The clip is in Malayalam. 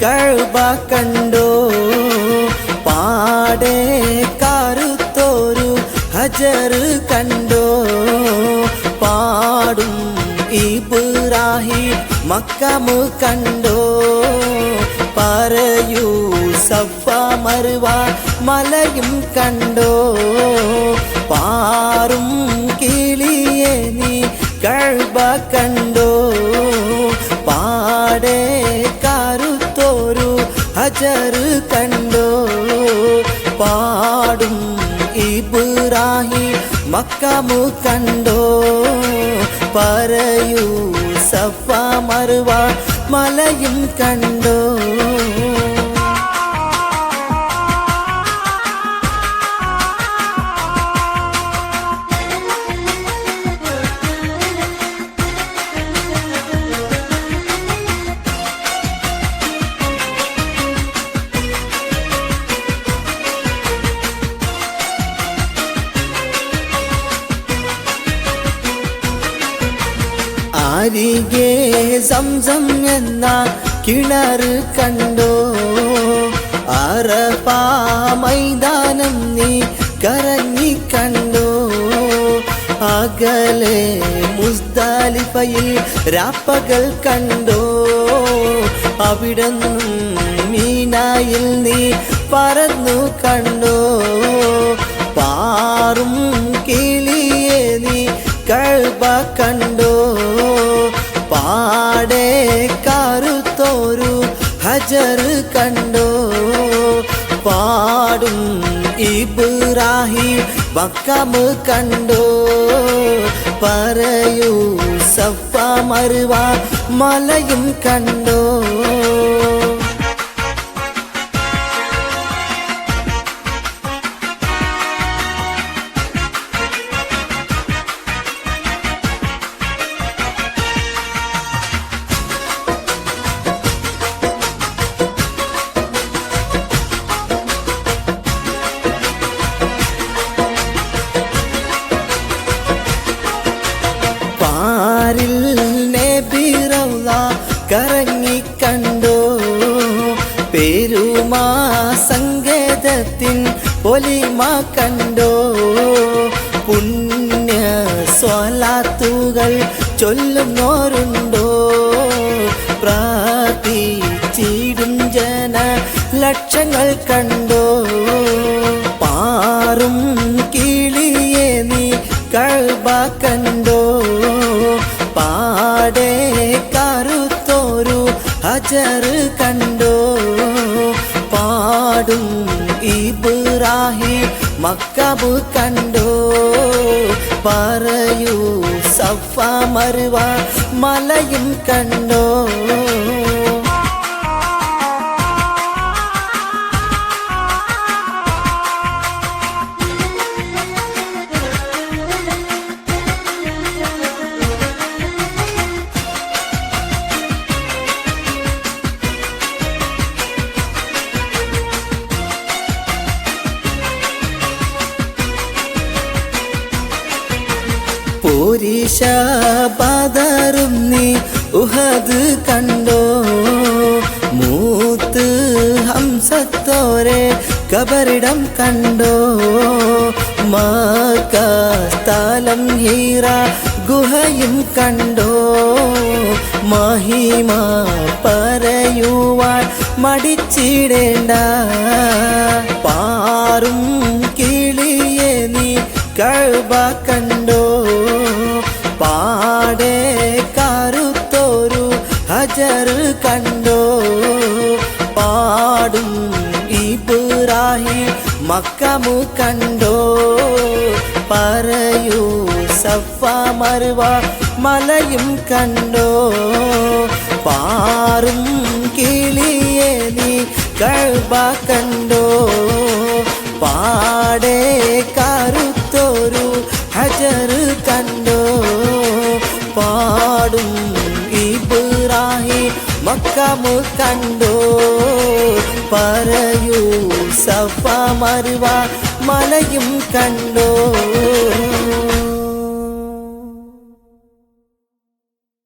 കഅബ കണ്ടോ പാടെ കറുത്തോരു ഹജർ കണ്ടോ പാടും ഇബ്രാഹിം മഖാം കണ്ടോ പറയൂ സഫ മർവ മലയും കണ്ടോ പാറും കിളിയേ നീ കഅബ കണ്ടോ പാടെ കറുത്തോരു ഹജർ കണ്ടോ പാടും ഇബ്രാഹിം മഖാം കണ്ടോ പറയൂ സഫ മർവ മലയും കണ്ടോ അരികെ സംസം എന്ന കിണർ കണ്ടോ അറഫ മൈതാനം നീ കറങ്ങി കണ്ടോ അകലെ മുസ്ദലിഫയിൽ രാപ്പകൽ കണ്ടോ അവിടുന്ന് മീനായിൽ നീ പറന്നു കണ്ടോ പാറും കിളിയേ നീ കഅബ കണ്ടോ പാടെ കറുത്തോരു ഹജർ കണ്ടോ പാടും ഇബ്രാഹിം മഖാം കണ്ടോ പറയൂ സഫ മർവ മലയും കണ്ടോ പാരിൽ നബി റൗള കറങ്ങി കണ്ടോ പെരുമാ സങ്കേതത്തിൻ പൊലിമ കണ്ടോ പുണ്യ സ്വലാത്തുകൾ ചൊല്ലുന്നോരുണ്ടോ പ്രാർത്ഥിച്ചിടും ജന ലക്ഷങ്ങൾ കണ്ടോ പാറും കിളിയേ നീ കഅബ കണ്ടോ പാടെ കറുത്തോരു ഹജർ കണ്ടോ പാടും ഇബ്രാഹിം മഖാം കണ്ടോ പറയൂ സഫ മർവ മലയും കണ്ടോ പോരിഷ ബദറും നീ ഉഹദ് കണ്ടോ മൂത്ത് ഹംസത്തോരെ കബറിടം കണ്ടോ മക്ക സ്ഥലം ഹീറ ഗുഹയും കണ്ടോ മഹിമ പറയുവാൻ മടിച്ചിടേണ്ട പാറും കിളിയേ നീ കഅബ കണ്ടോ പാടെ കറുത്തോരു ഹജർ കണ്ടോ പാടും ഇബ്രാഹിം മഖാം കണ്ടോ പറയൂ സഫ മർവ മലയും കണ്ടോ പാറും കിളിയേ നീ കഅബ കണ്ടോ പാടെ കറുത്തോരു ഹജർ കണ്ടോ പാടും ഇബ്രാഹിം മഖാം കണ്ടോ പറയൂ സഫ മർവ മലയും കണ്ടോ